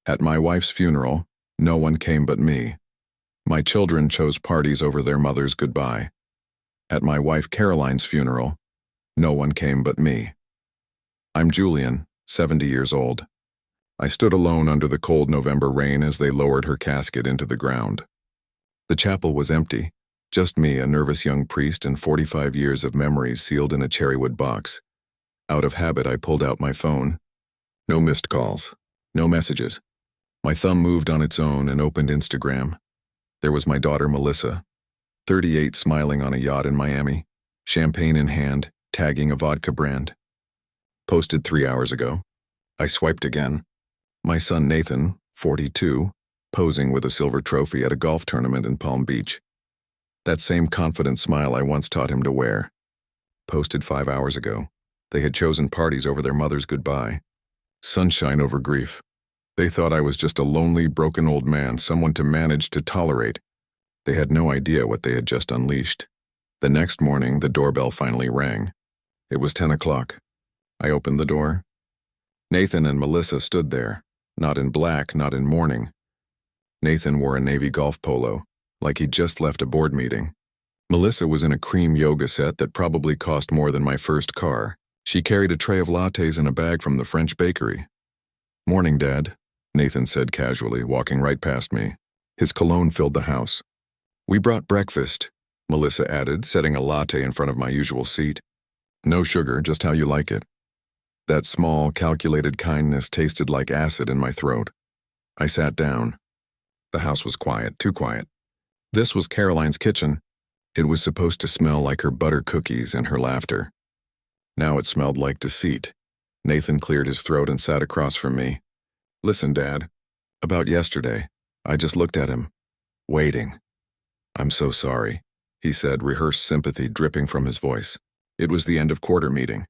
At my wife's funeral, no one came but me. My children chose parties over their mother's goodbye. At my wife Caroline's funeral, no one came but me. I'm Julian, 70 years old. I stood alone under the cold November rain as they lowered her casket into the ground. The chapel was empty, just me, a nervous young priest, and 45 years of memories sealed in a cherrywood box. Out of habit, I pulled out my phone. No missed calls, no messages. My thumb moved on its own and opened Instagram. There was my daughter Melissa, 38, smiling on a yacht in Miami, champagne in hand, tagging a vodka brand. Posted 3 hours ago. I swiped again. My son Nathan, 42, posing with a silver trophy at a golf tournament in Palm Beach. That same confident smile I once taught him to wear. Posted 5 hours ago. They had chosen parties over their mother's goodbye. Sunshine over grief. They thought I was just a lonely, broken old man, someone to manage, to tolerate. They had no idea what they had just unleashed. The next morning, the doorbell finally rang. It was 10 o'clock. I opened the door. Nathan and Melissa stood there, not in black, not in mourning. Nathan wore a navy golf polo, like he'd just left a board meeting. Melissa was in a cream yoga set that probably cost more than my first car. She carried a tray of lattes in a bag from the French bakery. "Morning, Dad," Nathan said casually, walking right past me. His cologne filled the house. "We brought breakfast," Melissa added, setting a latte in front of my usual seat. "No sugar, just how you like it." That small, calculated kindness tasted like acid in my throat. I sat down. The house was quiet, too quiet. This was Caroline's kitchen. It was supposed to smell like her butter cookies and her laughter. Now it smelled like deceit. Nathan cleared his throat and sat across from me. "Listen, Dad. About yesterday, I just looked at him, waiting." "I'm so sorry," he said, rehearsed sympathy dripping from his voice. It was the end of quarter meeting.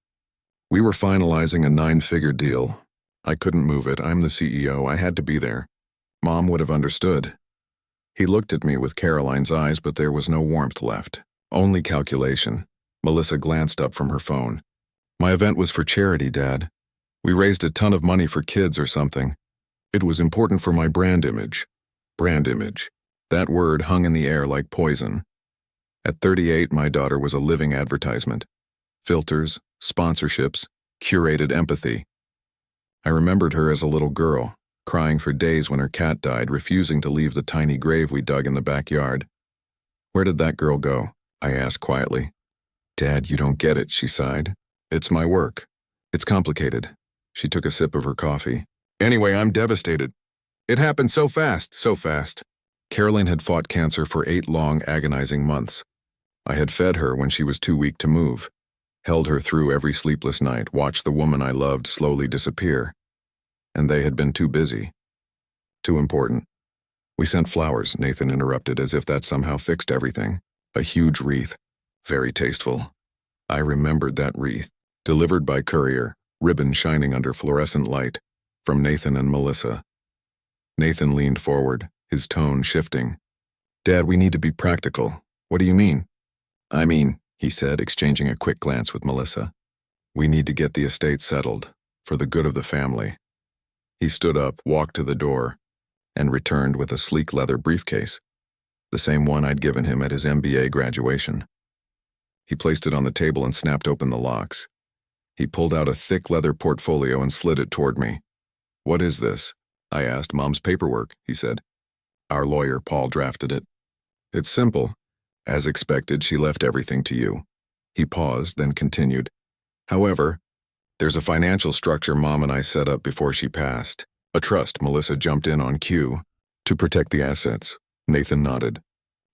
We were finalizing a 9-figure deal. I couldn't move it. I'm the CEO. I had to be there. Mom would have understood. He looked at me with Caroline's eyes, but there was no warmth left. Only calculation. Melissa glanced up from her phone. "My event was for charity, Dad. We raised a ton of money for kids or something. It was important for my brand image." Brand image. That word hung in the air like poison. At 38, my daughter was a living advertisement. Filters, sponsorships, curated empathy. I remembered her as a little girl, crying for days when her cat died, refusing to leave the tiny grave we dug in the backyard. "Where did that girl go?" I asked quietly. "Dad, you don't get it," she sighed. "It's my work. It's complicated." She took a sip of her coffee. "Anyway, I'm devastated. It happened so fast, so fast." Caroline had fought cancer for 8 long, agonizing months. I had fed her when she was too weak to move, held her through every sleepless night, watched the woman I loved slowly disappear. And they had been too busy. Too important. "We sent flowers," Nathan interrupted, as if that somehow fixed everything. "A huge wreath. Very tasteful." I remembered that wreath, delivered by courier, ribbon shining under fluorescent light, from Nathan and Melissa. Nathan leaned forward, his tone shifting. "Dad, we need to be practical." "What do you mean?" "I mean," he said, exchanging a quick glance with Melissa, "we need to get the estate settled, for the good of the family." He stood up, walked to the door, and returned with a sleek leather briefcase, the same one I'd given him at his MBA graduation. He placed it on the table and snapped open the locks. He pulled out a thick leather portfolio and slid it toward me. "What is this?" I asked. "Mom's paperwork," he said. "Our lawyer, Paul, drafted it. It's simple. As expected, she left everything to you." He paused, then continued. "However, there's a financial structure Mom and I set up before she passed. A trust," Melissa jumped in on cue. "To protect the assets." Nathan nodded.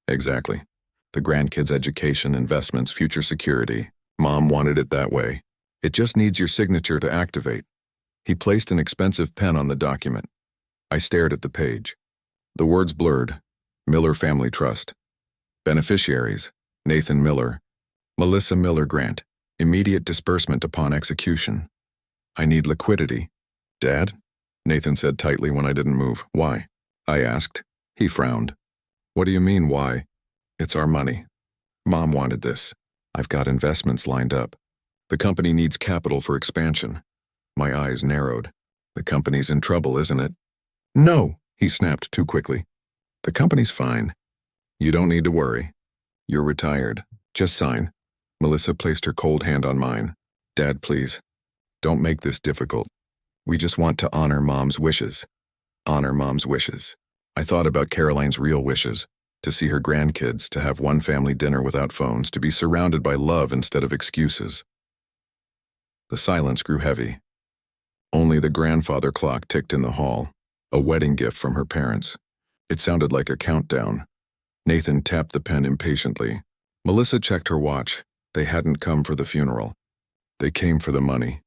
"Exactly. The grandkids' education, investments, future security. Mom wanted it that way. It just needs your signature to activate." He placed an expensive pen on the document. I stared at the page. The words blurred. Miller Family Trust. Beneficiaries: Nathan Miller, Melissa Miller Grant. Immediate disbursement upon execution. I need liquidity. "Dad?" Nathan said tightly when I didn't move. "Why?" I asked. He frowned. "What do you mean, why?" "It's our money. Mom wanted this. I've got investments lined up. The company needs capital for expansion." My eyes narrowed. "The company's in trouble, isn't it?" No, he snapped too quickly. The company's fine. You don't need to worry. You're retired. Just sign. Melissa placed her cold hand on mine. Dad, please. Don't make this difficult. We just want to honor Mom's wishes. Honor Mom's wishes. I thought about Caroline's real wishes. To see her grandkids, to have one family dinner without phones, to be surrounded by love instead of excuses. The silence grew heavy. Only the grandfather clock ticked in the hall, a wedding gift from her parents. It sounded like a countdown. Nathan tapped the pen impatiently. Melissa checked her watch. They hadn't come for the funeral. They came for the money.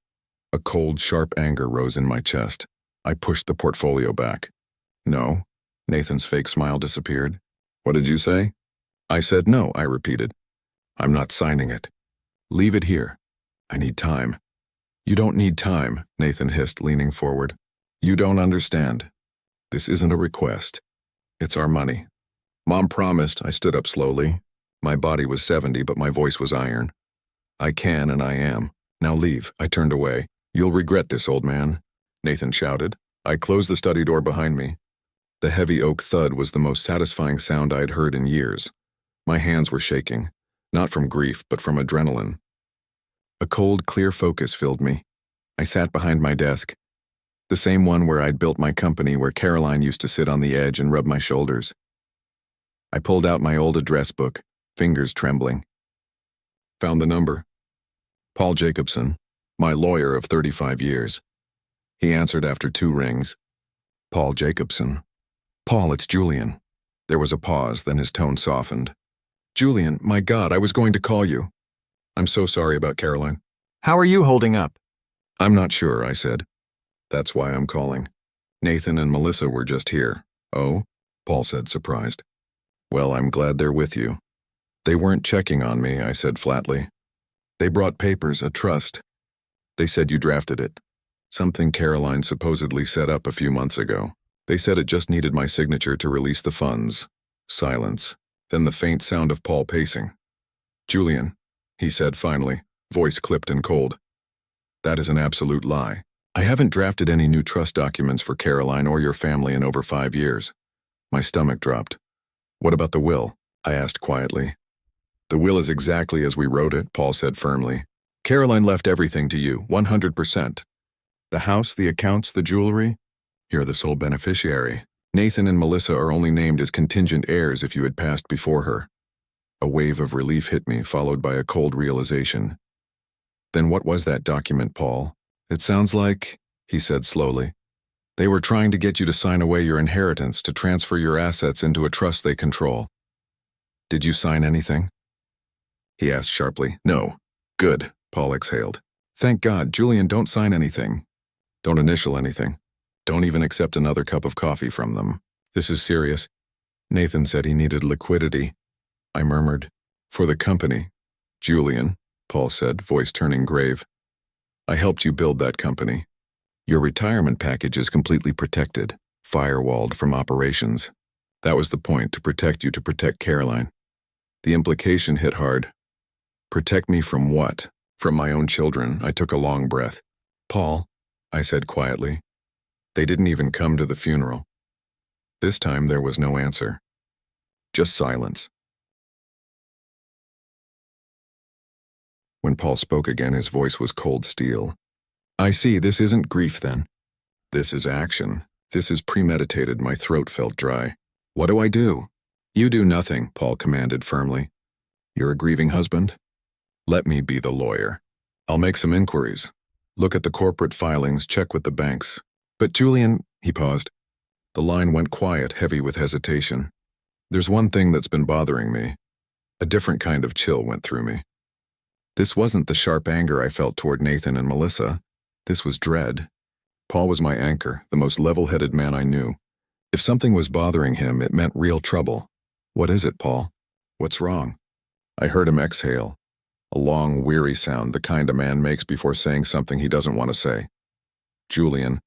A cold, sharp anger rose in my chest. I pushed the portfolio back. No. Nathan's fake smile disappeared. What did you say? I said no, I repeated. I'm not signing it. Leave it here. I need time. You don't need time, Nathan hissed, leaning forward. You don't understand. This isn't a request. It's our money. Mom promised. I stood up slowly. My body was 70, but my voice was iron. I can and I am. Now leave. I turned away. You'll regret this, old man, Nathan shouted. I closed the study door behind me. The heavy oak thud was the most satisfying sound I'd heard in years. My hands were shaking, not from grief, but from adrenaline. A cold, clear focus filled me. I sat behind my desk, the same one where I'd built my company, where Caroline used to sit on the edge and rub my shoulders. I pulled out my old address book, fingers trembling. Found the number. Paul Jacobson, my lawyer of 35 years. He answered after 2 rings. Paul Jacobson. Paul, it's Julian. There was a pause, then his tone softened. Julian, my God, I was going to call you. I'm so sorry about Caroline. How are you holding up? I'm not sure, I said. That's why I'm calling. Nathan and Melissa were just here. Oh? Paul said, surprised. Well, I'm glad they're with you. They weren't checking on me, I said flatly. They brought papers, a trust. They said you drafted it. Something Caroline supposedly set up a few months ago. They said it just needed my signature to release the funds. Silence. Then the faint sound of Paul pacing. Julian, he said finally, voice clipped and cold. That is an absolute lie. I haven't drafted any new trust documents for Caroline or your family in over 5 years. My stomach dropped. What about the will? I asked quietly. The will is exactly as we wrote it, Paul said firmly. Caroline left everything to you, 100%. The house, the accounts, the jewelry. You're the sole beneficiary. Nathan and Melissa are only named as contingent heirs if you had passed before her. A wave of relief hit me, followed by a cold realization. Then what was that document, Paul? It sounds like, he said slowly, they were trying to get you to sign away your inheritance, to transfer your assets into a trust they control. Did you sign anything? He asked sharply. No. Good, Paul exhaled. Thank God. Julian, don't sign anything. Don't initial anything. Don't even accept another cup of coffee from them. This is serious. Nathan said he needed liquidity. I murmured, for the company. Julian, Paul said, voice turning grave. I helped you build that company. Your retirement package is completely protected, firewalled from operations. That was the point, to protect you, to protect Caroline. The implication hit hard. Protect me from what? From my own children. I took a long breath. Paul, I said quietly. They didn't even come to the funeral. This time there was no answer. Just silence. When Paul spoke again, his voice was cold steel. I see, this isn't grief then. This is action. This is premeditated. My throat felt dry. What do I do? You do nothing, Paul commanded firmly. You're a grieving husband? Let me be the lawyer. I'll make some inquiries. Look at the corporate filings, check with the banks. But Julian, he paused. The line went quiet, heavy with hesitation. There's one thing that's been bothering me. A different kind of chill went through me. This wasn't the sharp anger I felt toward Nathan and Melissa. This was dread. Paul was my anchor, the most level-headed man I knew. If something was bothering him, it meant real trouble. What is it, Paul? What's wrong? I heard him exhale. A long, weary sound, the kind a man makes before saying something he doesn't want to say. Julian,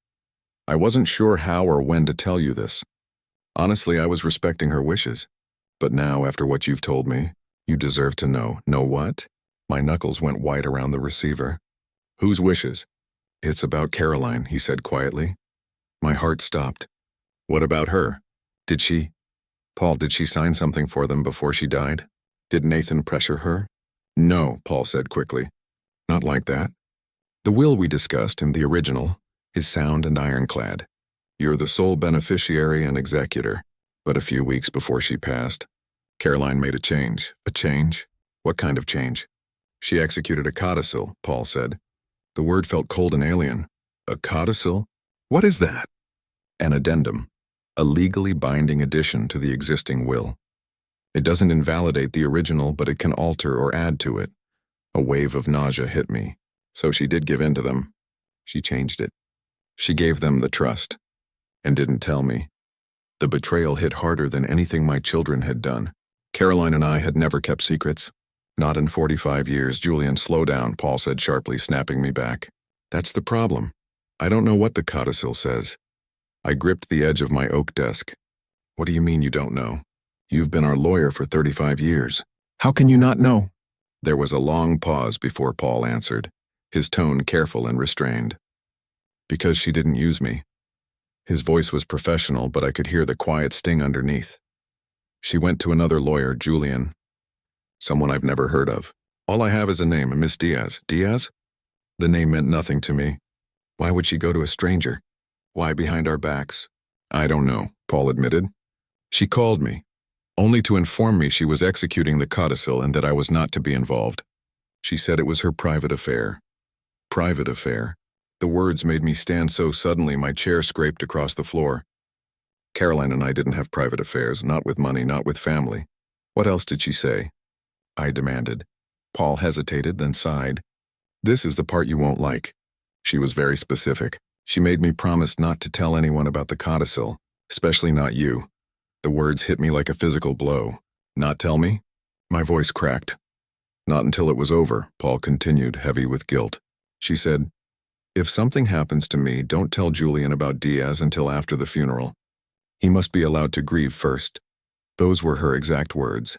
I wasn't sure how or when to tell you this. Honestly, I was respecting her wishes. But now, after what you've told me, you deserve to know. Know what? My knuckles went white around the receiver. Whose wishes? It's about Caroline, he said quietly. My heart stopped. What about her? Did she? Paul, did she sign something for them before she died? Did Nathan pressure her? No, Paul said quickly. Not like that. The will we discussed in the original is sound and ironclad. You're the sole beneficiary and executor. But a few weeks before she passed, Caroline made a change. A change? What kind of change? She executed a codicil, Paul said. The word felt cold and alien. A codicil? What is that? An addendum. A legally binding addition to the existing will. It doesn't invalidate the original, but it can alter or add to it. A wave of nausea hit me. So she did give in to them. She changed it. She gave them the trust. And didn't tell me. The betrayal hit harder than anything my children had done. Caroline and I had never kept secrets. Not in 45 years. Julian, slow down, Paul said sharply, snapping me back. That's the problem. I don't know what the codicil says. I gripped the edge of my oak desk. What do you mean you don't know? You've been our lawyer for 35 years. How can you not know? There was a long pause before Paul answered, his tone careful and restrained. Because she didn't use me. His voice was professional, but I could hear the quiet sting underneath. She went to another lawyer, Julian. Someone I've never heard of. All I have is a name, Miss Diaz. Diaz? The name meant nothing to me. Why would she go to a stranger? Why behind our backs? I don't know, Paul admitted. She called me, only to inform me she was executing the codicil and that I was not to be involved. She said it was her private affair. Private affair. The words made me stand so suddenly my chair scraped across the floor. Caroline and I didn't have private affairs, not with money, not with family. What else did she say? I demanded. Paul hesitated, then sighed. This is the part you won't like. She was very specific. She made me promise not to tell anyone about the codicil, especially not you. The words hit me like a physical blow. Not tell me? My voice cracked. Not until it was over, Paul continued, heavy with guilt. She said, if something happens to me, don't tell Julian about Diaz until after the funeral. He must be allowed to grieve first. Those were her exact words.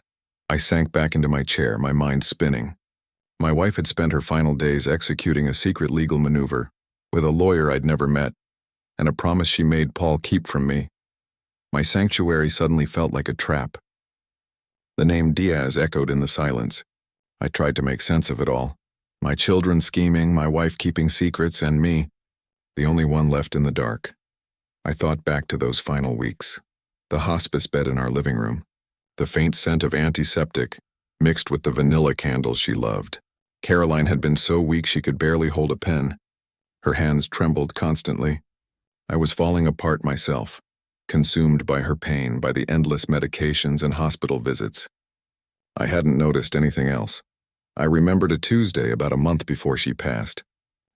I sank back into my chair, my mind spinning. My wife had spent her final days executing a secret legal maneuver with a lawyer I'd never met, and a promise she made Paul keep from me. My sanctuary suddenly felt like a trap. The name Diaz echoed in the silence. I tried to make sense of it all. My children scheming, my wife keeping secrets, and me, the only one left in the dark. I thought back to those final weeks. The hospice bed in our living room. The faint scent of antiseptic, mixed with the vanilla candles she loved. Caroline had been so weak she could barely hold a pen. Her hands trembled constantly. I was falling apart myself, consumed by her pain, by the endless medications and hospital visits. I hadn't noticed anything else. I remembered a Tuesday about a month before she passed.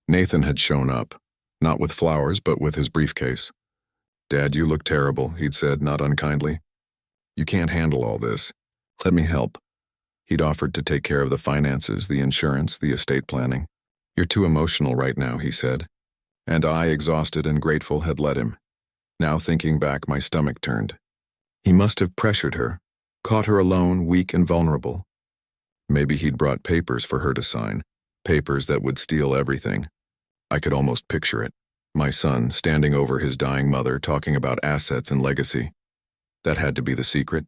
Nathan had shown up, not with flowers, but with his briefcase. Dad, you look terrible, he'd said, not unkindly. You can't handle all this. Let me help. He'd offered to take care of the finances, the insurance, the estate planning. You're too emotional right now, he said. And I, exhausted and grateful, had let him. Now thinking back, my stomach turned. He must have pressured her, caught her alone, weak and vulnerable. Maybe he'd brought papers for her to sign, papers that would steal everything. I could almost picture it. My son standing over his dying mother talking about assets and legacy. That had to be the secret.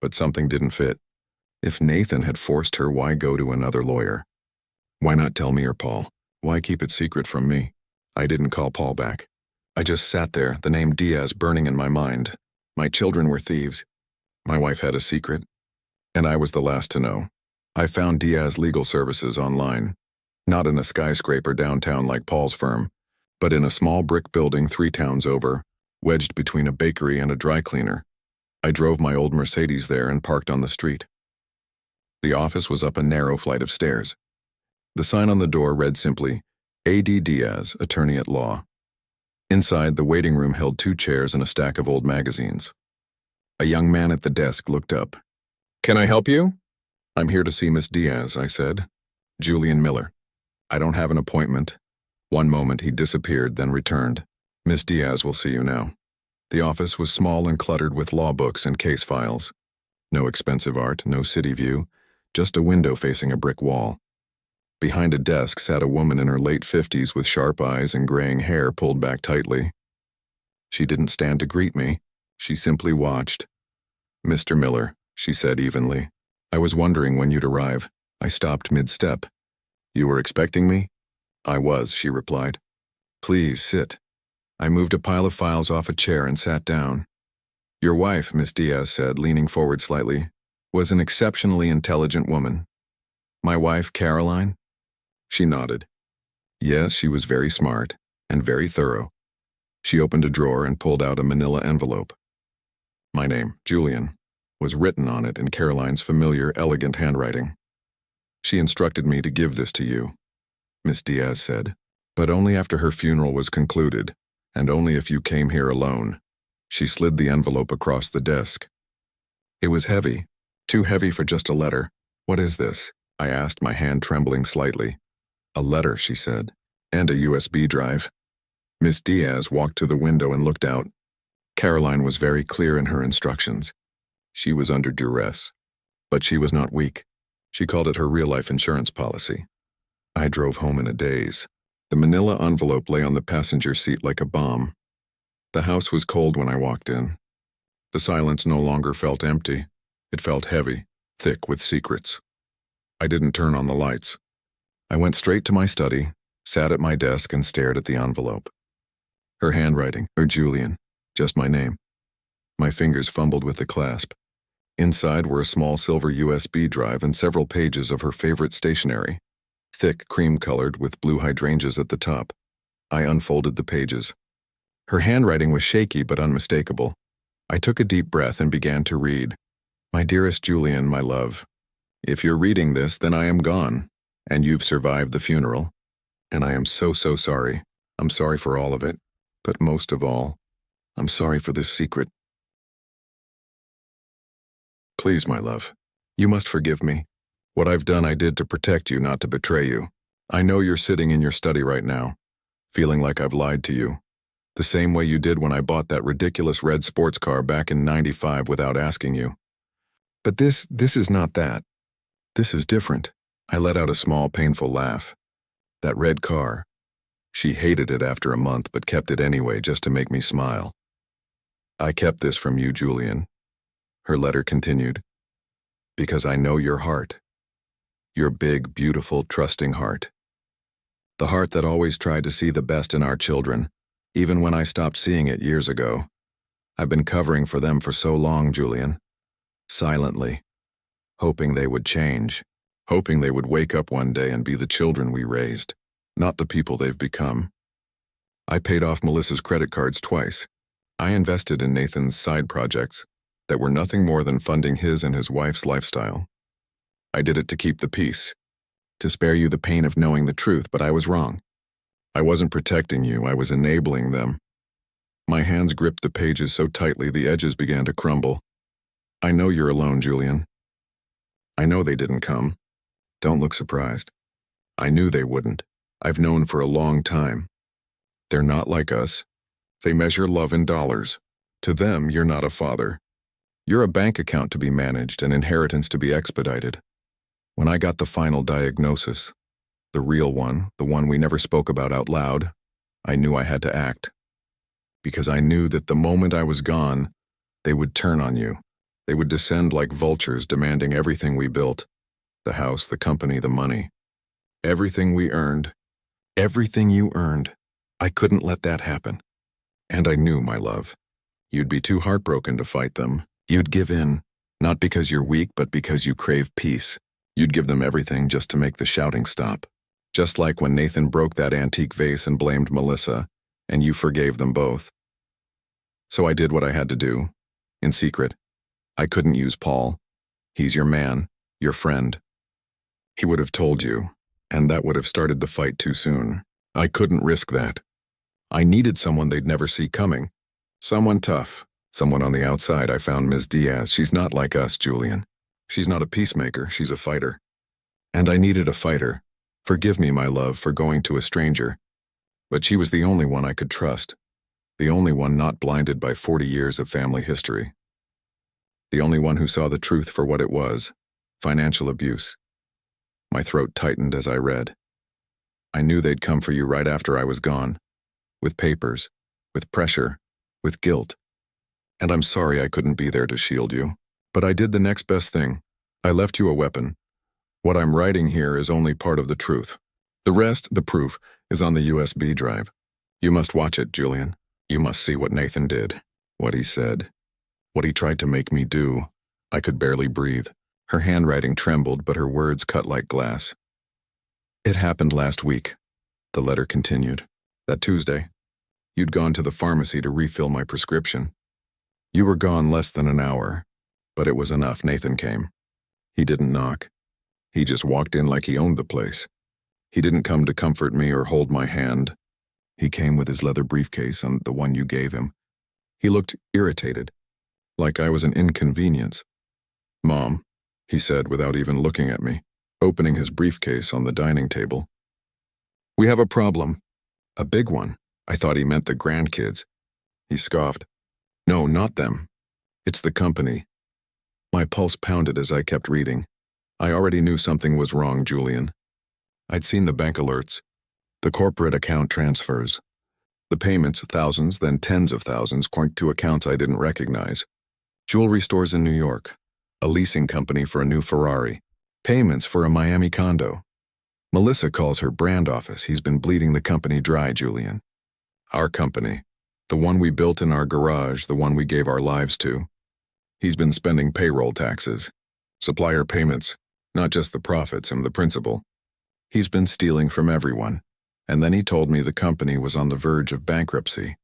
But something didn't fit. If Nathan had forced her, why go to another lawyer? Why not tell me or Paul? Why keep it secret from me? I didn't call Paul back. I just sat there, the name Diaz burning in my mind. My children were thieves. My wife had a secret. And I was the last to know. I found Diaz Legal Services online. Not in a skyscraper downtown like Paul's firm, but in a small brick building 3 towns over, wedged between a bakery and a dry cleaner. I drove my old Mercedes there and parked on the street. The office was up a narrow flight of stairs. The sign on the door read simply, A.D. Diaz, Attorney at Law. Inside, the waiting room held 2 chairs and a stack of old magazines. A young man at the desk looked up. Can I help you? I'm here to see Miss Diaz, I said. Julian Miller. I don't have an appointment. One moment he disappeared, then returned. Miss Diaz will see you now. The office was small and cluttered with law books and case files. No expensive art, no city view, just a window facing a brick wall. Behind a desk sat a woman in her late 50s with sharp eyes and graying hair pulled back tightly. She didn't stand to greet me. She simply watched. "Mr. Miller," she said evenly. "I was wondering when you'd arrive." I stopped mid-step. "You were expecting me?" "I was," she replied. "Please sit." I moved a pile of files off a chair and sat down. "Your wife," Miss Diaz said, leaning forward slightly, "was an exceptionally intelligent woman." "My wife, Caroline?" She nodded. "Yes, she was very smart and very thorough." She opened a drawer and pulled out a manila envelope. My name, Julian, was written on it in Caroline's familiar, elegant handwriting. "She instructed me to give this to you," Miss Diaz said, "but only after her funeral was concluded, and only if you came here alone." She slid the envelope across the desk. It was heavy, too heavy for just a letter. "What is this?" I asked, my hand trembling slightly. "A letter," she said, "and a USB drive." Miss Diaz walked to the window and looked out. Caroline was very clear in her instructions. She was under duress, but she was not weak. She called it her real-life insurance policy. I drove home in a daze. The manila envelope lay on the passenger seat like a bomb. The house was cold when I walked in. The silence no longer felt empty. It felt heavy, thick with secrets. I didn't turn on the lights. I went straight to my study, sat at my desk and stared at the envelope. Her handwriting, Julian, just my name. My fingers fumbled with the clasp. Inside were a small silver USB drive and several pages of her favorite stationery, thick cream-colored with blue hydrangeas at the top. I unfolded the pages. Her handwriting was shaky but unmistakable. I took a deep breath and began to read. "My dearest Julian, my love, if you're reading this, then I am gone, and you've survived the funeral. And I am so sorry. I'm sorry for all of it. But most of all, I'm sorry for this secret. Please, my love, you must forgive me. What I've done I did to protect you, not to betray you. I know you're sitting in your study right now, feeling like I've lied to you. The same way you did when I bought that ridiculous red sports car back in '95 without asking you. But this is not that. This is different." I let out a small, painful laugh. "That red car. She hated it after a month but kept it anyway just to make me smile. I kept this from you, Julian." Her letter continued. "Because I know your heart. Your big, beautiful, trusting heart. The heart that always tried to see the best in our children, even when I stopped seeing it years ago. I've been covering for them for so long, Julian. Silently. Hoping they would change. Hoping they would wake up one day and be the children we raised, not the people they've become. I paid off Melissa's credit cards twice. I invested in Nathan's side projects that were nothing more than funding his and his wife's lifestyle. I did it to keep the peace, to spare you the pain of knowing the truth, but I was wrong. I wasn't protecting you, I was enabling them." My hands gripped the pages so tightly the edges began to crumble. "I know you're alone, Julian. I know they didn't come. Don't look surprised. I knew they wouldn't. I've known for a long time. They're not like us. They measure love in dollars. To them, you're not a father. You're a bank account to be managed, an inheritance to be expedited. When I got the final diagnosis, the real one, the one we never spoke about out loud, I knew I had to act. Because I knew that the moment I was gone, they would turn on you. They would descend like vultures, demanding everything we built. The house, the company, the money. Everything we earned. Everything you earned. I couldn't let that happen. And I knew, my love, you'd be too heartbroken to fight them. You'd give in, not because you're weak, but because you crave peace. You'd give them everything just to make the shouting stop. Just like when Nathan broke that antique vase and blamed Melissa, and you forgave them both. So I did what I had to do, in secret. I couldn't use Paul. He's your man, your friend. He would have told you, and that would have started the fight too soon. I couldn't risk that. I needed someone they'd never see coming. Someone tough, someone on the outside. I found Ms. Diaz. She's not like us, Julian. She's not a peacemaker, she's a fighter. And I needed a fighter. Forgive me, my love, for going to a stranger. But she was the only one I could trust. The only one not blinded by 40 years of family history. The only one who saw the truth for what it was, financial abuse. My throat tightened as I read. I knew they'd come for you right after I was gone. With papers, with pressure, with guilt. And I'm sorry I couldn't be there to shield you. But I did the next best thing. I left you a weapon. What I'm writing here is only part of the truth. The rest, the proof, is on the USB drive. You must watch it, Julian. You must see what Nathan did, what he said, what he tried to make me do. I could barely breathe. Her handwriting trembled, but her words cut like glass. It happened last week, the letter continued. That Tuesday. You'd gone to the pharmacy to refill my prescription. You were gone less than an hour, but it was enough. Nathan came. He didn't knock. He just walked in like he owned the place. He didn't come to comfort me or hold my hand. He came with his leather briefcase and the one you gave him. He looked irritated, like I was an inconvenience. Mom, he said without even looking at me, opening his briefcase on the dining table. We have a problem. A big one. I thought he meant the grandkids. He scoffed. No, not them. It's the company. My pulse pounded as I kept reading. I already knew something was wrong, Julian. I'd seen the bank alerts, the corporate account transfers. The payments, thousands, then tens of thousands, point to accounts I didn't recognize. Jewelry stores in New York, a leasing company for a new Ferrari, payments for a Miami condo. Melissa calls her brand office. He's been bleeding the company dry, Julian. Our company, the one we built in our garage, the one we gave our lives to. He's been spending payroll taxes, supplier payments, not just the profits and the principal. He's been stealing from everyone, and then he told me the company was on the verge of bankruptcy.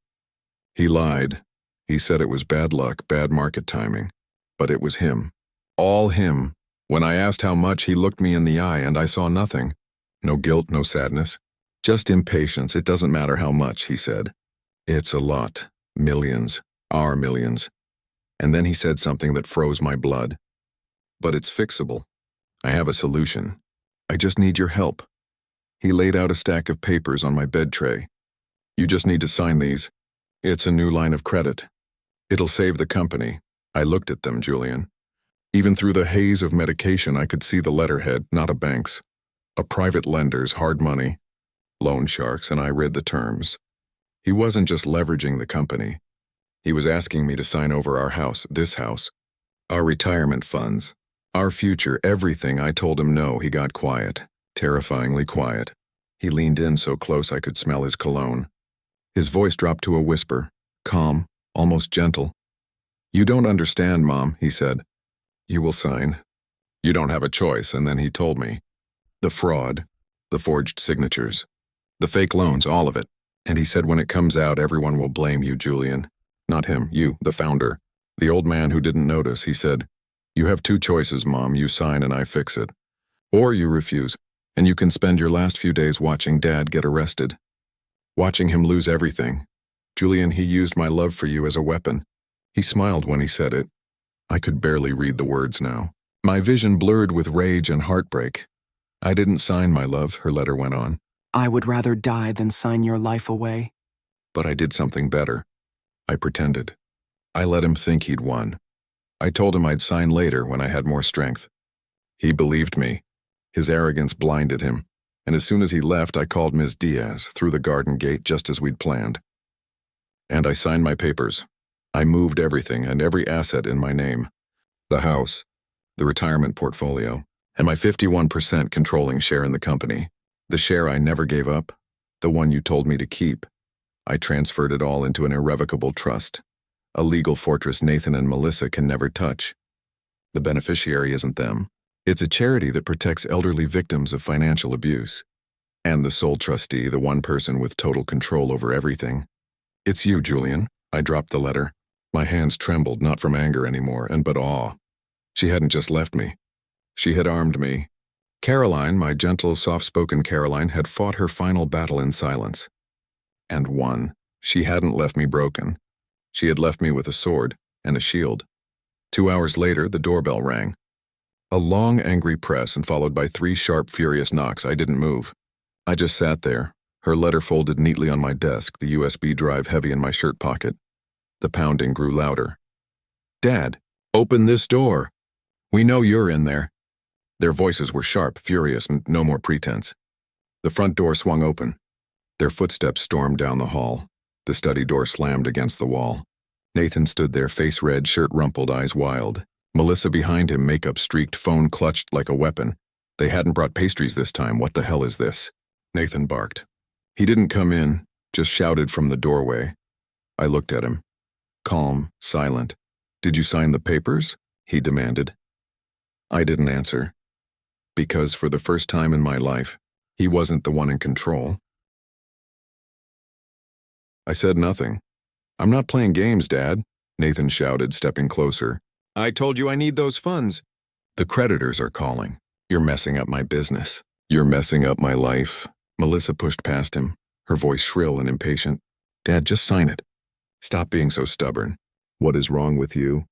He lied. He said it was bad luck, bad market timing. But it was him. All him. When I asked how much, he looked me in the eye and I saw nothing. No guilt, no sadness. Just impatience. It doesn't matter how much, he said. It's a lot. Millions. Our millions. And then he said something that froze my blood. But it's fixable. I have a solution. I just need your help. He laid out a stack of papers on my bed tray. You just need to sign these. It's a new line of credit. It'll save the company. I looked at them, Julian. Even through the haze of medication, I could see the letterhead, not a bank's. A private lender's, hard money. Loan sharks, and I read the terms. He wasn't just leveraging the company. He was asking me to sign over our house, this house, our retirement funds, our future, everything. I told him no. He got quiet, terrifyingly quiet. He leaned in so close I could smell his cologne. His voice dropped to a whisper, calm, almost gentle. You don't understand, Mom, he said. You will sign. You don't have a choice. And then he told me. The fraud, the forged signatures, the fake loans, all of it. And he said when it comes out, everyone will blame you, Julian. Not him, you, the founder. The old man who didn't notice. He said, you have two choices, Mom. You sign and I fix it. Or you refuse, and you can spend your last few days watching Dad get arrested. Watching him lose everything. Julian, he used my love for you as a weapon. He smiled when he said it. I could barely read the words now. My vision blurred with rage and heartbreak. I didn't sign, my love, her letter went on. I would rather die than sign your life away. But I did something better. I pretended. I let him think he'd won. I told him I'd sign later when I had more strength. He believed me. His arrogance blinded him, and as soon as he left, I called Ms. Diaz through the garden gate just as we'd planned. And I signed my papers. I moved everything and every asset in my name. The house, the retirement portfolio, and my 51% controlling share in the company. The share I never gave up, the one you told me to keep. I transferred it all into an irrevocable trust, a legal fortress Nathan and Melissa can never touch. The beneficiary isn't them. It's a charity that protects elderly victims of financial abuse. And the sole trustee, the one person with total control over everything. It's you, Julian. I dropped the letter. My hands trembled, not from anger anymore, but awe. She hadn't just left me. She had armed me. Caroline, my gentle, soft-spoken Caroline, had fought her final battle in silence. And won. She hadn't left me broken. She had left me with a sword and a shield. 2 hours later, the doorbell rang. A long, angry press and followed by 3 sharp, furious knocks. I didn't move. I just sat there, her letter folded neatly on my desk, the USB drive heavy in my shirt pocket. The pounding grew louder. Dad, open this door. We know you're in there. Their voices were sharp, furious, and no more pretense. The front door swung open. Their footsteps stormed down the hall. The study door slammed against the wall. Nathan stood there, face red, shirt rumpled, eyes wild. Melissa behind him, makeup streaked, phone clutched like a weapon. They hadn't brought pastries this time. What the hell is this? Nathan barked. He didn't come in, just shouted from the doorway. I looked at him. Calm, silent. Did you sign the papers? He demanded. I didn't answer. Because for the first time in my life, he wasn't the one in control. I said nothing. I'm not playing games, Dad, Nathan shouted, stepping closer. I told you I need those funds. The creditors are calling. You're messing up my business. You're messing up my life. Melissa pushed past him, her voice shrill and impatient. Dad, just sign it. Stop being so stubborn. What is wrong with you?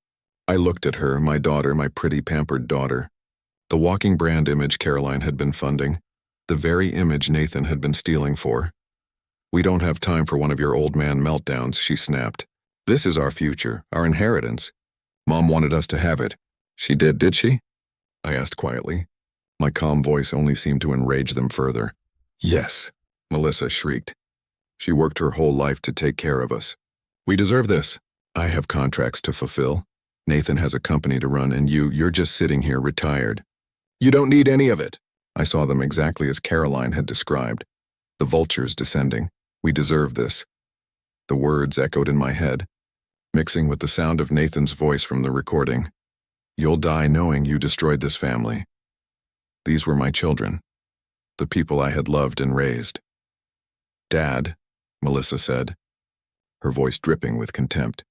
I looked at her, my daughter, my pretty pampered daughter. The walking brand image Caroline had been funding. The very image Nathan had been stealing for. We don't have time for one of your old man meltdowns, she snapped. This is our future, our inheritance. Mom wanted us to have it. She did she? I asked quietly. My calm voice only seemed to enrage them further. Yes, Melissa shrieked. She worked her whole life to take care of us. We deserve this. I have contracts to fulfill. Nathan has a company to run, and you're just sitting here retired. You don't need any of it. I saw them exactly as Caroline had described. The vultures descending. We deserve this. The words echoed in my head, mixing with the sound of Nathan's voice from the recording. You'll die knowing you destroyed this family. These were my children, the people I had loved and raised. Dad, Melissa said, her voice dripping with contempt.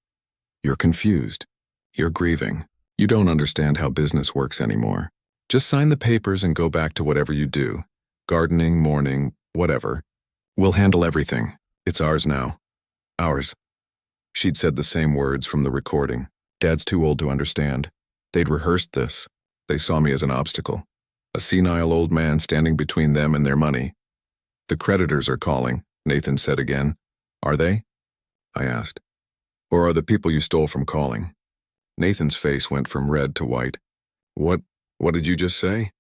You're confused. You're grieving. You don't understand how business works anymore. Just sign the papers and go back to whatever you do. Gardening, mourning, whatever. We'll handle everything. It's ours now. Ours. She'd said the same words from the recording. Dad's too old to understand. They'd rehearsed this. They saw me as an obstacle. A senile old man standing between them and their money. The creditors are calling, Nathan said again. Are they? I asked. Or are the people you stole from calling? Nathan's face went from red to white. What did you just say?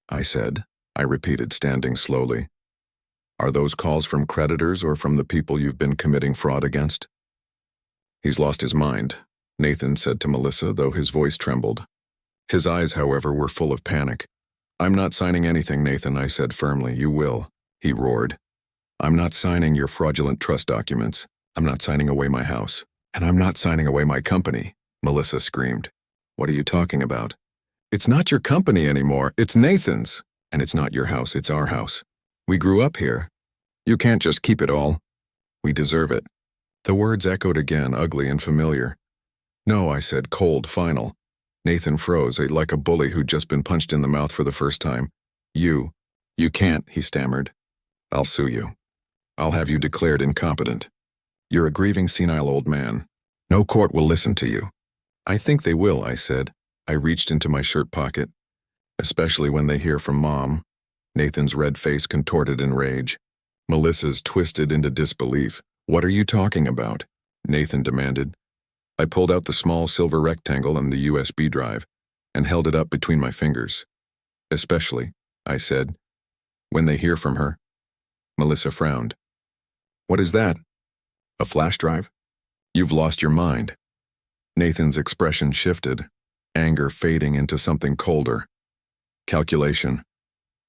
I said. I repeated, standing slowly. Are those calls from creditors or from the people you've been committing fraud against? He's lost his mind, Nathan said to Melissa, though his voice trembled. His eyes, however, were full of panic. I'm not signing anything, Nathan, I said firmly. You will, he roared. I'm not signing your fraudulent trust documents. I'm not signing away my house. And I'm not signing away my company, Melissa screamed. What are you talking about? It's not your company anymore. It's Nathan's. And it's not your house, it's our house. We grew up here. You can't just keep it all. We deserve it. The words echoed again, ugly and familiar. No, I said, cold, final. Nathan froze, like a bully who'd just been punched in the mouth for the first time. You can't, he stammered. I'll sue you. I'll have you declared incompetent. You're a grieving senile old man. No court will listen to you. I think they will, I said. I reached into my shirt pocket. Especially when they hear from Mom. Nathan's red face contorted in rage. Melissa's twisted into disbelief. What are you talking about? Nathan demanded. I pulled out the small silver rectangle and the USB drive and held it up between my fingers. Especially, I said, when they hear from her. Melissa frowned. What is that? A flash drive? You've lost your mind. Nathan's expression shifted, anger fading into something colder. Calculation.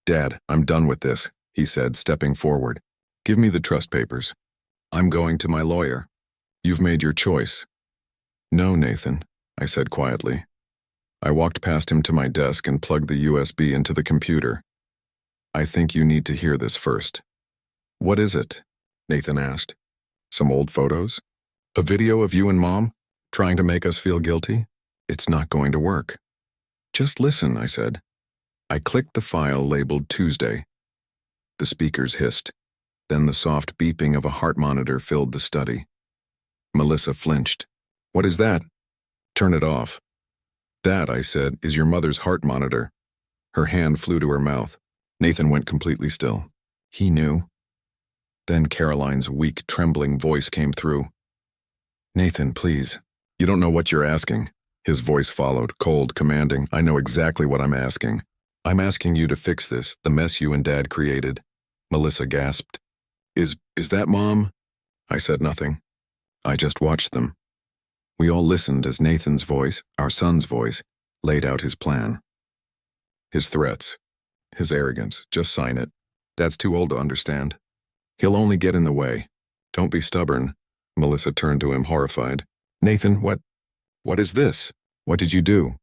Dad, I'm done with this, he said, stepping forward. Give me the trust papers. I'm going to my lawyer. You've made your choice. No, Nathan, I said quietly. I walked past him to my desk and plugged the USB into the computer. I think you need to hear this first. What is it? Nathan asked. Some old photos? A video of you and Mom, trying to make us feel guilty? It's not going to work. Just listen, I said. I clicked the file labeled Tuesday. The speakers hissed. Then the soft beeping of a heart monitor filled the study. Melissa flinched. What is that? Turn it off. That, I said, is your mother's heart monitor. Her hand flew to her mouth. Nathan went completely still. He knew. Then Caroline's weak, trembling voice came through. Nathan, please. You don't know what you're asking. His voice followed, cold, commanding. I know exactly what I'm asking. I'm asking you to fix this, the mess you and Dad created. Melissa gasped. Is that Mom? I said nothing. I just watched them. We all listened as Nathan's voice, our son's voice, laid out his plan. His threats, his arrogance, just sign it. Dad's too old to understand. He'll only get in the way. Don't be stubborn. Melissa turned to him, horrified. Nathan, what is this? What did you do?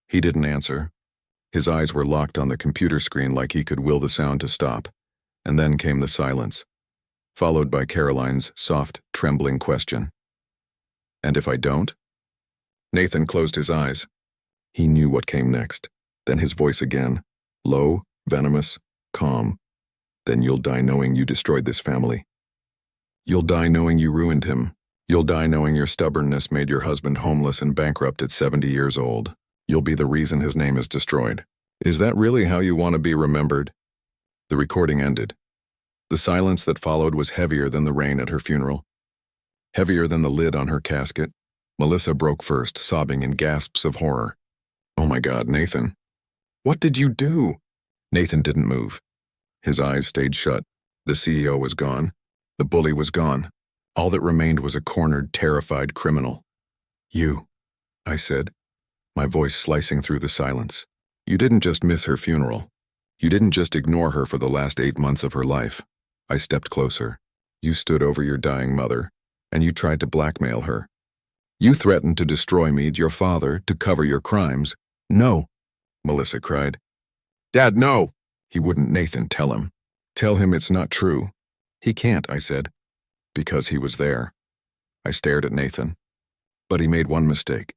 He didn't answer. His eyes were locked on the computer screen like he could will the sound to stop. And then came the silence, followed by Caroline's soft, trembling question. And if I don't? Nathan closed his eyes. He knew what came next. Then his voice again, low, venomous, calm. Then you'll die knowing you destroyed this family. You'll die knowing you ruined him. You'll die knowing your stubbornness made your husband homeless and bankrupt at 70 years old. You'll be the reason his name is destroyed. Is that really how you want to be remembered? The recording ended. The silence that followed was heavier than the rain at her funeral. Heavier than the lid on her casket. Melissa broke first, sobbing in gasps of horror. Oh my God, Nathan. What did you do? Nathan didn't move. His eyes stayed shut. The CEO was gone. The bully was gone. All that remained was a cornered, terrified criminal. You, I said, my voice slicing through the silence. You didn't just miss her funeral. You didn't just ignore her for the last 8 months of her life. I stepped closer. You stood over your dying mother, and you tried to blackmail her. You threatened to destroy me, your father, to cover your crimes. No, Melissa cried. Dad, no! He wouldn't. Nathan, tell him. Tell him it's not true. He can't, I said, because he was there. I stared at Nathan. But he made one mistake.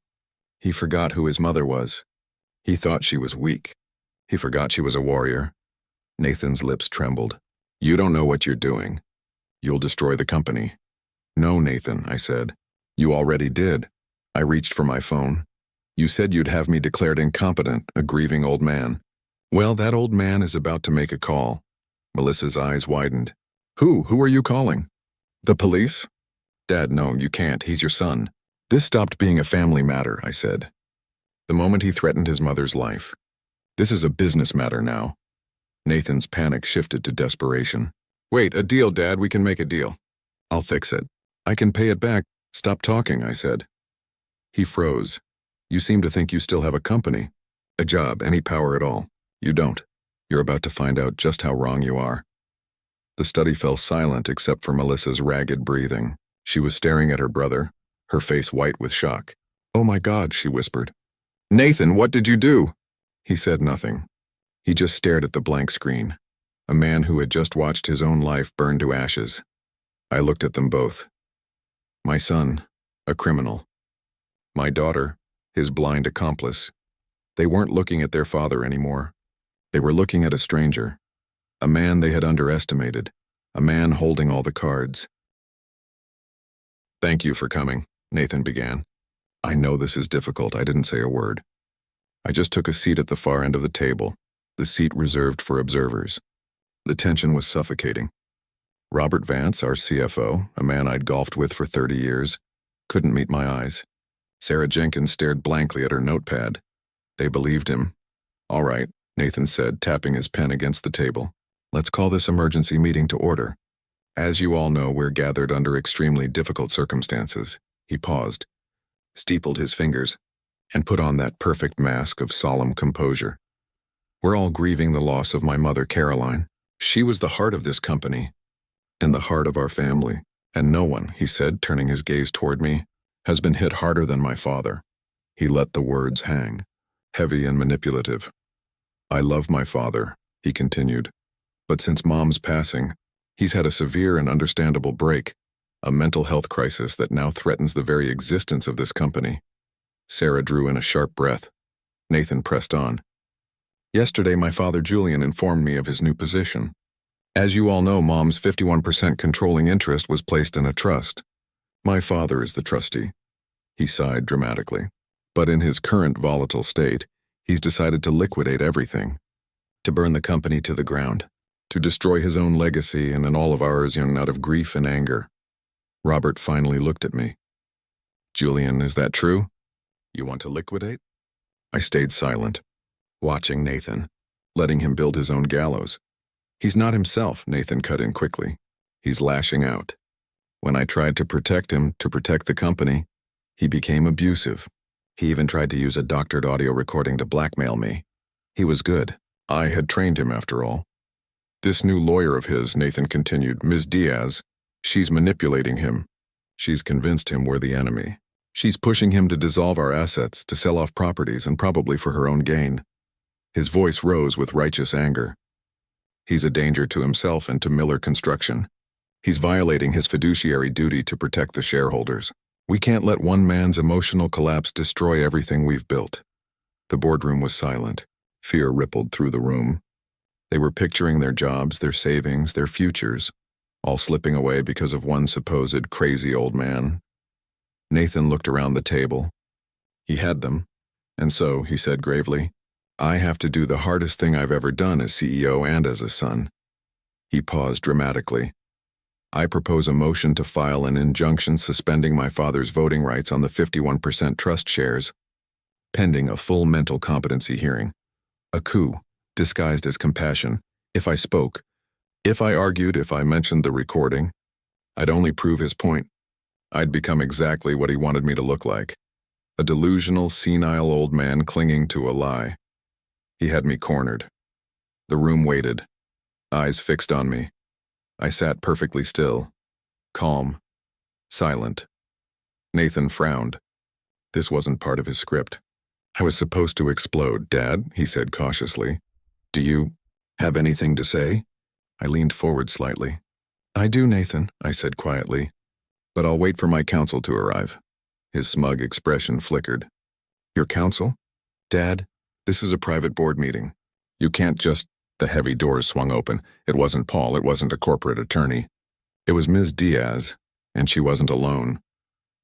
He forgot who his mother was. He thought she was weak. He forgot she was a warrior. Nathan's lips trembled. You don't know what you're doing. You'll destroy the company. No, Nathan, I said. You already did. I reached for my phone. You said you'd have me declared incompetent, a grieving old man. Well, that old man is about to make a call. Melissa's eyes widened. Who are you calling? The police? Dad, no, you can't. He's your son. This stopped being a family matter, I said. The moment he threatened his mother's life. This is a business matter now. Nathan's panic shifted to desperation. Wait, a deal, Dad. We can make a deal. I'll fix it. I can pay it back. Stop talking, I said. He froze. You seem to think you still have a company, a job, any power at all. You don't. You're about to find out just how wrong you are. The study fell silent except for Melissa's ragged breathing. She was staring at her brother, her face white with shock. Oh my God, she whispered. Nathan, what did you do? He said nothing. He just stared at the blank screen, a man who had just watched his own life burn to ashes. I looked at them both. My son, a criminal. My daughter, his blind accomplice. They weren't looking at their father anymore. They were looking at a stranger, a man they had underestimated, a man holding all the cards. Thank you for coming, Nathan began. I know this is difficult. I didn't say a word. I just took a seat at the far end of the table, the seat reserved for observers. The tension was suffocating. Robert Vance, our CFO, a man I'd golfed with for 30 years, couldn't meet my eyes. Sarah Jenkins stared blankly at her notepad. They believed him. All right, Nathan said, tapping his pen against the table. Let's call this emergency meeting to order. As you all know, we're gathered under extremely difficult circumstances. He paused, steepled his fingers, and put on that perfect mask of solemn composure. We're all grieving the loss of my mother, Caroline. She was the heart of this company, and the heart of our family. And no one, he said, turning his gaze toward me, has been hit harder than my father. He let the words hang, heavy and manipulative. I love my father, he continued, but since Mom's passing, he's had a severe and understandable break, a mental health crisis that now threatens the very existence of this company. Sarah drew in a sharp breath. Nathan pressed on. Yesterday, my father Julian informed me of his new position. As you all know, Mom's 51% controlling interest was placed in a trust. My father is the trustee. He sighed dramatically. But in his current volatile state, he's decided to liquidate everything, to burn the company to the ground, to destroy his own legacy and all of ours out of grief and anger. Robert finally looked at me. Julian, is that true? You want to liquidate? I stayed silent, watching Nathan, letting him build his own gallows. He's not himself, Nathan cut in quickly. He's lashing out. When I tried to protect him, to protect the company, he became abusive. He even tried to use a doctored audio recording to blackmail me. He was good. I had trained him, after all. This new lawyer of his, Nathan continued, Ms. Diaz, she's manipulating him. She's convinced him we're the enemy. She's pushing him to dissolve our assets, to sell off properties, and probably for her own gain. His voice rose with righteous anger. He's a danger to himself and to Miller Construction. He's violating his fiduciary duty to protect the shareholders. We can't let one man's emotional collapse destroy everything we've built. The boardroom was silent. Fear rippled through the room. They were picturing their jobs, their savings, their futures, all slipping away because of one supposed crazy old man. Nathan looked around the table. He had them, and so, he said gravely, I have to do the hardest thing I've ever done as CEO and as a son. He paused dramatically. I propose a motion to file an injunction suspending my father's voting rights on the 51% trust shares, pending a full mental competency hearing. A coup, disguised as compassion. If I spoke, if I argued, if I mentioned the recording, I'd only prove his point. I'd become exactly what he wanted me to look like. A delusional, senile old man clinging to a lie. He had me cornered. The room waited, eyes fixed on me. I sat perfectly still, calm, silent. Nathan frowned. This wasn't part of his script. I was supposed to explode, Dad, he said cautiously. Do you have anything to say? I leaned forward slightly. I do, Nathan, I said quietly. But I'll wait for my counsel to arrive. His smug expression flickered. Your counsel? Dad, this is a private board meeting. You can't just... The heavy doors swung open. It wasn't Paul, it wasn't a corporate attorney. It was Ms. Diaz, and she wasn't alone.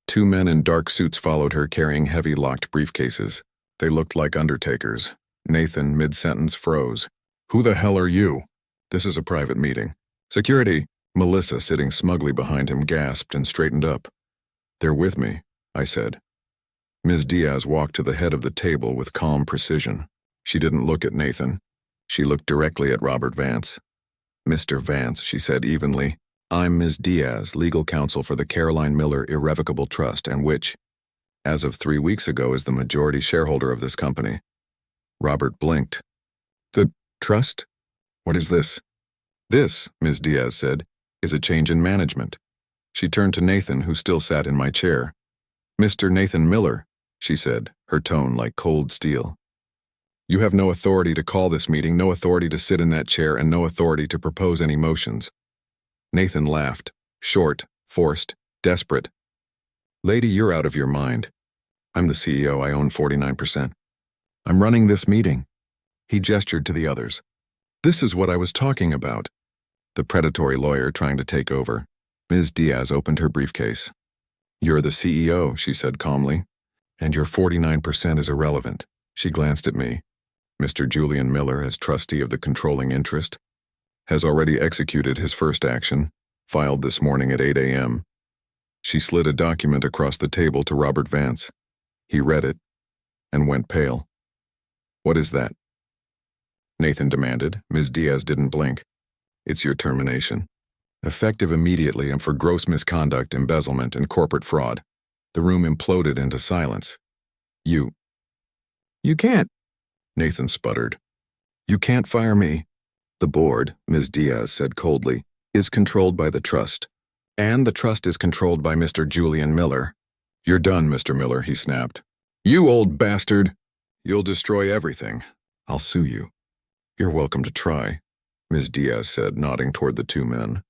Two men in dark suits followed her carrying heavy locked briefcases. They looked like undertakers. Nathan, mid-sentence, froze. Who the hell are you? This is a private meeting. Security! Melissa, sitting smugly behind him, gasped and straightened up. They're with me, I said. Ms. Diaz walked to the head of the table with calm precision. She didn't look at Nathan. She looked directly at Robert Vance. Mr. Vance, she said evenly, I'm Ms. Diaz, legal counsel for the Caroline Miller Irrevocable Trust, and which, as of 3 weeks ago, is the majority shareholder of this company. Robert blinked. The trust? What is this? This, Ms. Diaz said, is a change in management. She turned to Nathan, who still sat in my chair. Mr. Nathan Miller, she said, her tone like cold steel. You have no authority to call this meeting, no authority to sit in that chair, and no authority to propose any motions. Nathan laughed, short, forced, desperate. Lady, you're out of your mind. I'm the CEO, I own 49%. I'm running this meeting. He gestured to the others. This is what I was talking about. The predatory lawyer trying to take over. Ms. Diaz opened her briefcase. You're the CEO, she said calmly, and your 49% is irrelevant. She glanced at me. Mr. Julian Miller, as trustee of the controlling interest, has already executed his first action, filed this morning at 8 a.m. She slid a document across the table to Robert Vance. He read it and went pale. What is that? Nathan demanded. Ms. Diaz didn't blink. It's your termination. Effective immediately and for gross misconduct, embezzlement, and corporate fraud. The room imploded into silence. You can't. Nathan sputtered. You can't fire me. The board, Ms. Diaz said coldly, is controlled by the trust. And the trust is controlled by Mr. Julian Miller. You're done, Mr. Miller, he snapped. You old bastard! You'll destroy everything. I'll sue you. You're welcome to try, Ms. Diaz said, nodding toward the two men.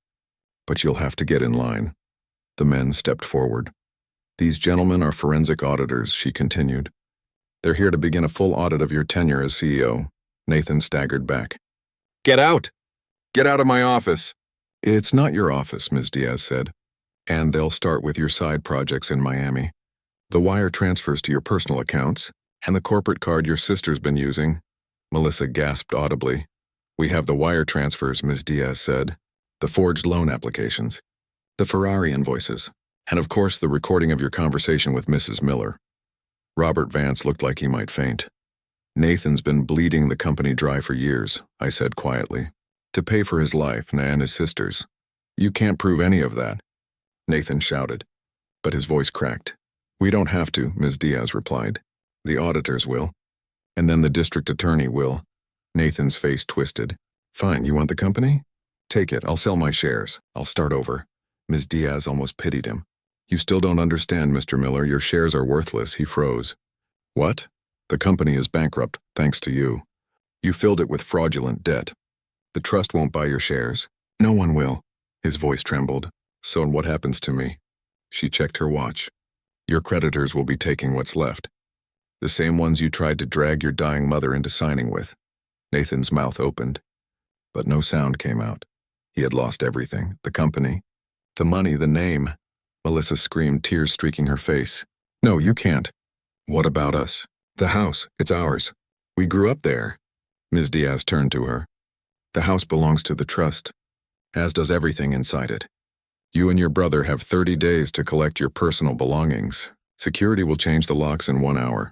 But you'll have to get in line. The men stepped forward. These gentlemen are forensic auditors, she continued. They're here to begin a full audit of your tenure as CEO. Nathan staggered back. Get out! Get out of my office! It's not your office, Ms. Diaz said. And they'll start with your side projects in Miami. The wire transfers to your personal accounts, and the corporate card your sister's been using. Melissa gasped audibly. We have the wire transfers, Ms. Diaz said. The forged loan applications. The Ferrari invoices. And of course the recording of your conversation with Mrs. Miller. Robert Vance looked like he might faint. Nathan's been bleeding the company dry for years, I said quietly, to pay for his life and his sister's. You can't prove any of that. Nathan shouted, but his voice cracked. We don't have to, Ms. Diaz replied. The auditors will. And then the district attorney will. Nathan's face twisted. Fine, you want the company? Take it, I'll sell my shares. I'll start over. Ms. Diaz almost pitied him. You still don't understand, Mr. Miller. Your shares are worthless. He froze. What? The company is bankrupt, thanks to you. You filled it with fraudulent debt. The trust won't buy your shares. No one will. His voice trembled. So what happens to me? She checked her watch. Your creditors will be taking what's left. The same ones you tried to drag your dying mother into signing with. Nathan's mouth opened, but no sound came out. He had lost everything. The company, the money, the name. Melissa screamed, tears streaking her face. No, you can't. What about us? The house, it's ours. We grew up there. Ms. Diaz turned to her. The house belongs to the trust, as does everything inside it. You and your brother have 30 days to collect your personal belongings. Security will change the locks in 1 hour.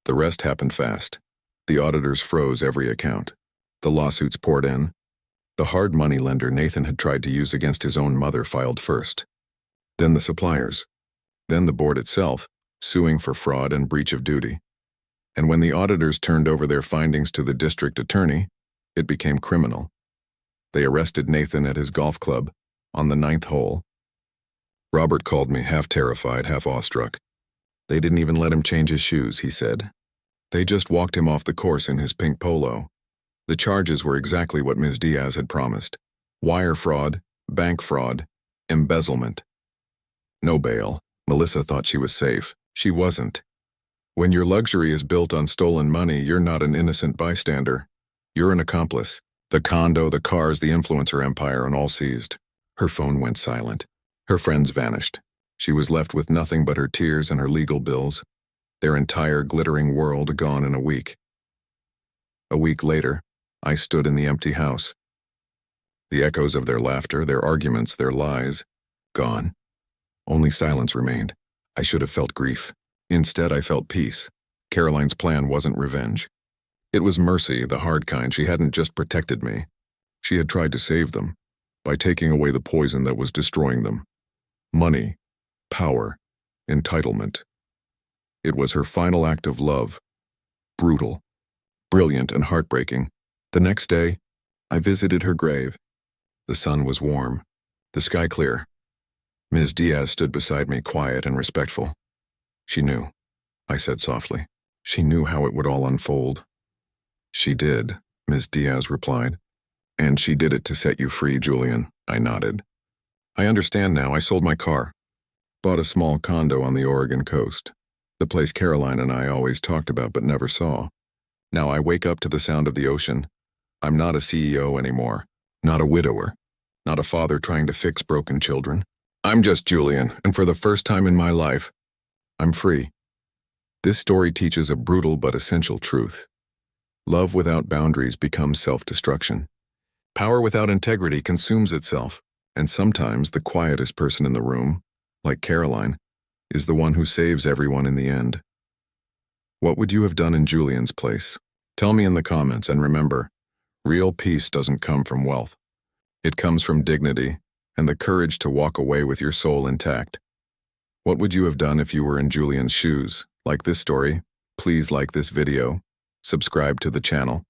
The rest happened fast. The auditors froze every account. The lawsuits poured in. The hard money lender Nathan had tried to use against his own mother filed first. Then the suppliers. Then the board itself, suing for fraud and breach of duty. And when the auditors turned over their findings to the district attorney, it became criminal. They arrested Nathan at his golf club, on the 9th hole. Robert called me, half terrified, half awestruck. They didn't even let him change his shoes, he said. They just walked him off the course in his pink polo. The charges were exactly what Ms. Diaz had promised. Wire fraud, bank fraud, embezzlement. No bail. Melissa thought she was safe. She wasn't. When your luxury is built on stolen money, you're not an innocent bystander. You're an accomplice. The condo, the cars, the influencer empire, and all seized. Her phone went silent. Her friends vanished. She was left with nothing but her tears and her legal bills. Their entire glittering world gone in a week. A week later, I stood in the empty house. The echoes of their laughter, their arguments, their lies, gone. Only silence remained. I should have felt grief. Instead, I felt peace. Caroline's plan wasn't revenge. It was mercy, the hard kind. She hadn't just protected me. She had tried to save them, by taking away the poison that was destroying them. Money, power, entitlement. It was her final act of love. Brutal, brilliant, and heartbreaking. The next day, I visited her grave. The sun was warm, the sky clear. Ms. Diaz stood beside me, quiet and respectful. She knew, I said softly. She knew how it would all unfold. She did, Ms. Diaz replied. And she did it to set you free, Julian, I nodded. I understand now. I sold my car. Bought a small condo on the Oregon coast. The place Caroline and I always talked about but never saw. Now I wake up to the sound of the ocean. I'm not a CEO anymore. Not a widower. Not a father trying to fix broken children. I'm just Julian, and for the first time in my life, I'm free. This story teaches a brutal but essential truth. Love without boundaries becomes self-destruction. Power without integrity consumes itself, and sometimes the quietest person in the room, like Caroline, is the one who saves everyone in the end. What would you have done in Julian's place? Tell me in the comments, and remember, real peace doesn't come from wealth. It comes from dignity and the courage to walk away with your soul intact. What would you have done if you were in Julian's shoes? Like this story, please like this video, subscribe to the channel,